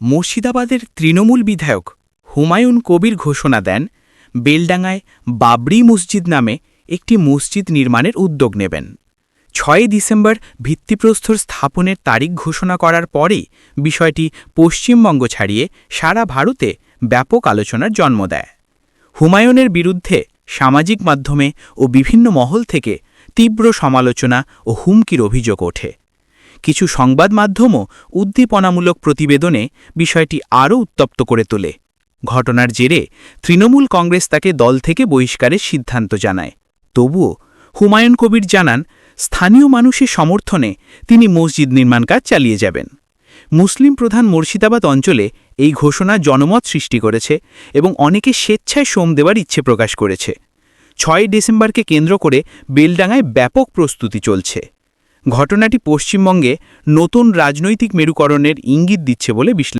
মুর্শিদাবাদের তৃণমূল বিধায়ক হুমায়ুন কবির ঘোষণা দেন বেলডাঙায় বাবরি মসজিদ নামে একটি মসজিদ নির্মাণের উদ্যোগ নেবেন। ৬ ডিসেম্বর ভিত্তিপ্রস্তর স্থাপনের তারিখ ঘোষণা করার পরেই বিষয়টি পশ্চিমবঙ্গ ছাড়িয়ে সারা ভারতে ব্যাপক আলোচনার জন্ম দেয়। হুমায়ুনের বিরুদ্ধে সামাজিক মাধ্যমে ও বিভিন্ন মহল থেকে তীব্র সমালোচনা ও হুমকির অভিযোগ ওঠে। কিছু সংবাদ মাধ্যমও উদ্দীপনামূলক প্রতিবেদনে বিষয়টি আরও উত্তপ্ত করে তোলে। ঘটনার জেরে তৃণমূল কংগ্রেস তাকে দল থেকে বহিষ্কারের সিদ্ধান্ত জানায়। তবুও হুমায়ুন কবির জানান, স্থানীয় মানুষের সমর্থনে তিনি মসজিদ নির্মাণ কাজ চালিয়ে যাবেন। মুসলিম প্রধান মুর্শিদাবাদ অঞ্চলে এই ঘোষণা জনমত সৃষ্টি করেছে এবং অনেকে স্বেচ্ছায় শ্রম দেওয়ার ইচ্ছে প্রকাশ করেছে। ৬ ডিসেম্বরকে কেন্দ্র করে বেলডাঙায় ব্যাপক প্রস্তুতি চলছে। ঘটনাটি পশ্চিমবঙ্গে নতুন রাজনৈতিক মেরুকরণের ইঙ্গিত দিচ্ছে বলে